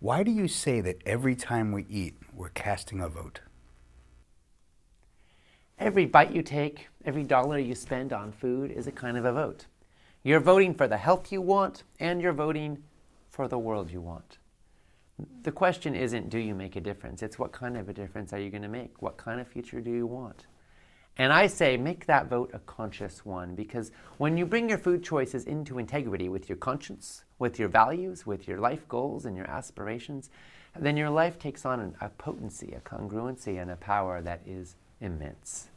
Why do you say that every time we eat, we're casting a vote? Every bite you take, every dollar you spend on food is a kind of a vote. You're voting for the health you want, and you're voting for the world you want. The question isn't, do you make a difference? It's what kind of a difference are you going to make? What kind of future do you want? And I say, make that vote a conscious one, because when you bring your food choices into integrity with your conscience, with your values, with your life goals and your aspirations, then your life takes on a potency, a congruency, and a power that is immense.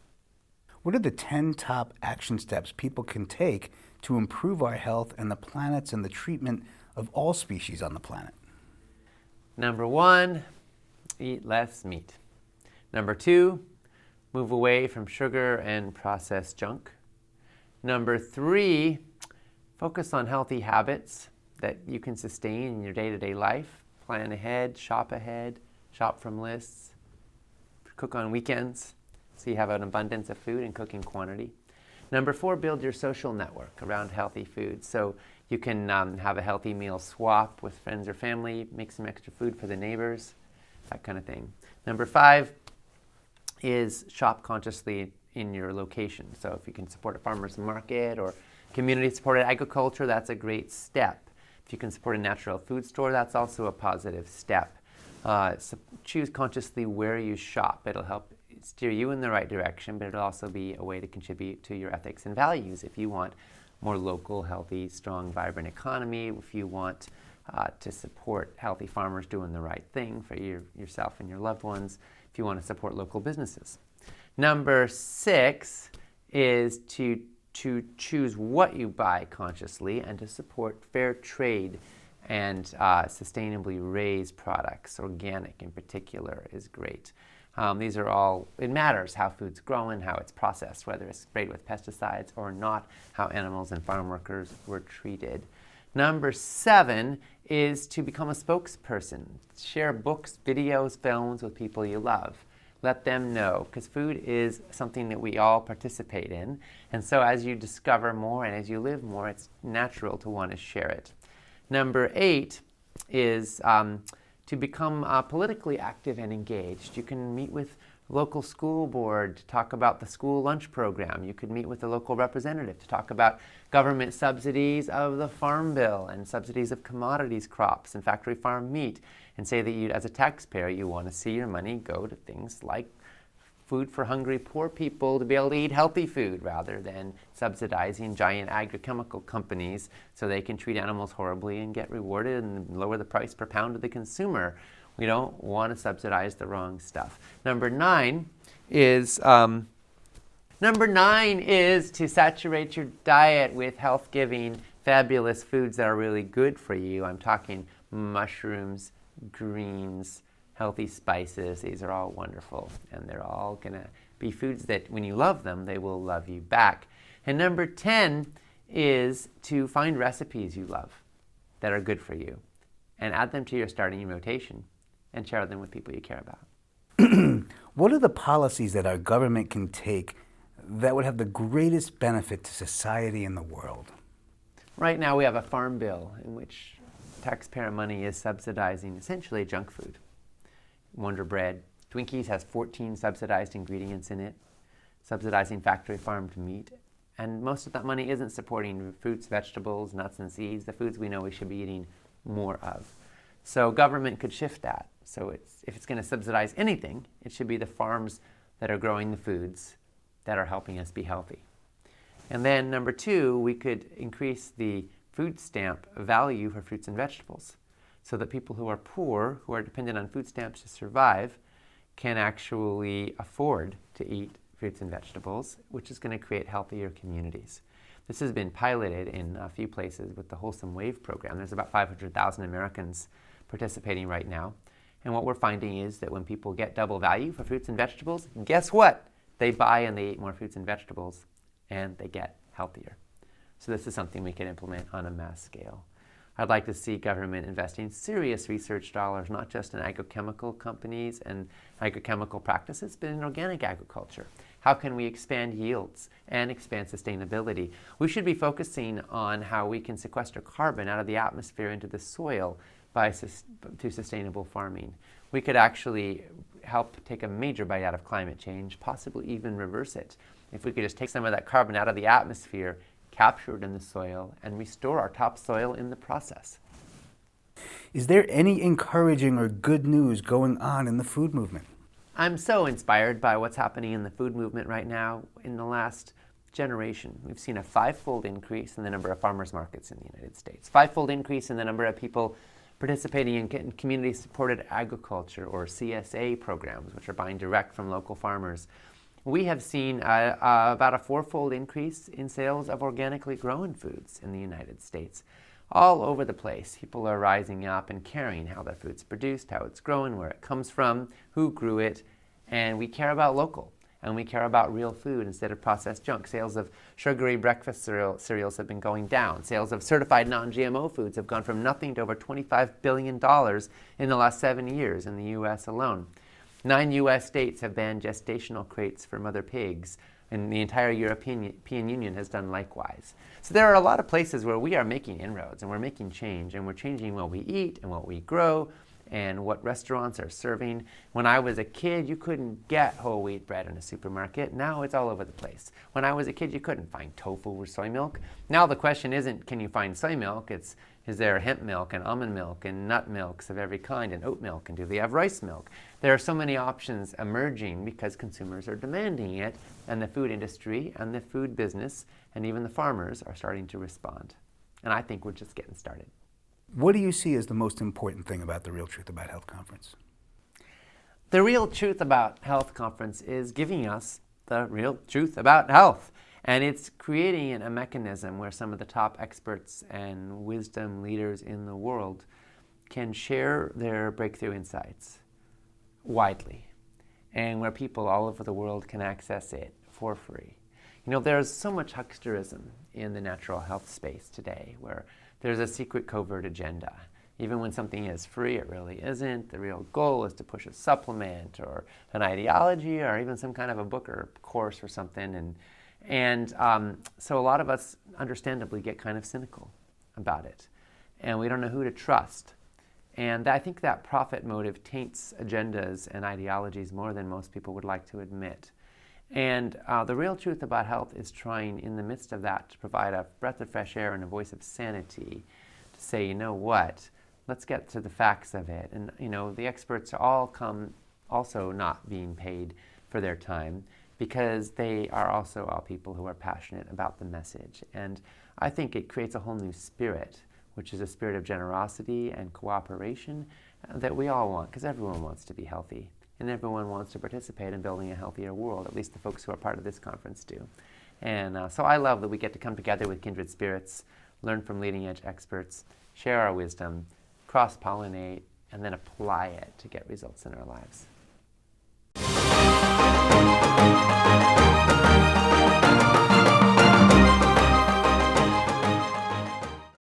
What are the 10 top action steps people can take to improve our health and the planet's and the treatment of all species on the planet? Number 1, eat less meat. Number 2, move away from sugar and processed junk. Number 3, focus on healthy habits that you can sustain in your day-to-day life. Plan ahead, shop from lists, cook on weekends so you have an abundance of food and cooking quantity. Number 4, build your social network around healthy food. So you can have a healthy meal swap with friends or family, make some extra food for the neighbors, that kind of thing. Number 5 is shop consciously in your location. So if you can support a farmer's market or community-supported agriculture, that's a great step. If you can support a natural food store, that's also a positive step. So choose consciously where you shop. It'll help steer you in the right direction, but it'll also be a way to contribute to your ethics and values. If you want more local, healthy, strong, vibrant economy, if you want to support healthy farmers doing the right thing for yourself and your loved ones, if you want to support local businesses. Number 6 is to choose what you buy consciously and to support fair trade and sustainably raised products. Organic in particular is great. These are all, it matters how food's grown, how it's processed, whether it's sprayed with pesticides or not, how animals and farm workers were treated. Number 7 is to become a spokesperson. Share books, videos, films with people you love. Let them know, because food is something that we all participate in. And so as you discover more and as you live more, it's natural to want to share it. Number 8 is to become politically active and engaged. You can meet with local school board to talk about the school lunch program. You could meet with the local representative to talk about government subsidies of the farm bill and subsidies of commodities, crops, and factory farm meat, and say that you, as a taxpayer, you want to see your money go to things like food for hungry poor people to be able to eat healthy food rather than subsidizing giant agrochemical companies so they can treat animals horribly and get rewarded and lower the price per pound to the consumer. We don't want to subsidize the wrong stuff. Number 9 is to saturate your diet with health-giving, fabulous foods that are really good for you. I'm talking mushrooms, greens, healthy spices. These are all wonderful, and they're all going to be foods that when you love them, they will love you back. And number 10 is to find recipes you love that are good for you and add them to your starting rotation and share them with people you care about. What are the policies that our government can take that would have the greatest benefit to society and the world? Right now we have a farm bill in which taxpayer money is subsidizing essentially junk food. Wonder Bread. Twinkies has 14 subsidized ingredients in it, subsidizing factory farmed meat. And most of that money isn't supporting fruits, vegetables, nuts, and seeds, the foods we know we should be eating more of. So government could shift that. So if it's going to subsidize anything, it should be the farms that are growing the foods that are helping us be healthy. And then number 2, we could increase the food stamp value for fruits and vegetables, so that people who are poor, who are dependent on food stamps to survive, can actually afford to eat fruits and vegetables, which is going to create healthier communities. This has been piloted in a few places with the Wholesome Wave program. There's about 500,000 Americans participating right now. And what we're finding is that when people get double value for fruits and vegetables, guess what? They buy and they eat more fruits and vegetables, and they get healthier. So this is something we can implement on a mass scale. I'd like to see government investing serious research dollars, not just in agrochemical companies and agrochemical practices, but in organic agriculture. How can we expand yields and expand sustainability? We should be focusing on how we can sequester carbon out of the atmosphere into the soil through sustainable farming. We could actually help take a major bite out of climate change, possibly even reverse it, if we could just take some of that carbon out of the atmosphere, capture it in the soil, and restore our topsoil in the process. Is there any encouraging or good news going on in the food movement? I'm so inspired by what's happening in the food movement right now. In the last generation, we've seen a 5-fold increase in the number of farmers markets in the United States, 5-fold increase in the number of people participating in community-supported agriculture or CSA programs, which are buying direct from local farmers. We have seen about a 4-fold increase in sales of organically grown foods in the United States. All over the place, people are rising up and caring how their food's produced, how it's grown, where it comes from, who grew it, and we care about local. And we care about real food instead of processed junk. Sales of sugary breakfast cereals have been going down. Sales of certified non-GMO foods have gone from nothing to over $25 billion in the last 7 years in the U.S. alone. 9 U.S. states have banned gestational crates for mother pigs, and the entire European Union has done likewise. So there are a lot of places where we are making inroads, and we're making change, and we're changing what we eat and what we grow, and what restaurants are serving. When I was a kid, you couldn't get whole wheat bread in a supermarket. Now it's all over the place. When I was a kid, you couldn't find tofu or soy milk. Now the question isn't, can you find soy milk? It's, is there hemp milk and almond milk and nut milks of every kind and oat milk? And do they have rice milk? There are so many options emerging because consumers are demanding it, and the food industry and the food business and even the farmers are starting to respond. And I think we're just getting started. What do you see as the most important thing about the Real Truth About Health conference? The Real Truth About Health conference is giving us the real truth about health. And it's creating a mechanism where some of the top experts and wisdom leaders in the world can share their breakthrough insights widely, and where people all over the world can access it for free. You know, there's so much hucksterism in the natural health space today, where there's a secret covert agenda. Even when something is free, it really isn't. The real goal is to push a supplement or an ideology or even some kind of a book or course or something. So a lot of us understandably get kind of cynical about it. And we don't know who to trust. And I think that profit motive taints agendas and ideologies more than most people would like to admit. And the Real Truth About Health is trying, in the midst of that, to provide a breath of fresh air and a voice of sanity to say, you know what, let's get to the facts of it. And, you know, the experts all come also not being paid for their time, because they are also all people who are passionate about the message. And I think it creates a whole new spirit, which is a spirit of generosity and cooperation that we all want, because everyone wants to be healthy. And everyone wants to participate in building a healthier world, at least the folks who are part of this conference do. And so I love that we get to come together with kindred spirits, learn from leading edge experts, share our wisdom, cross-pollinate, and then apply it to get results in our lives.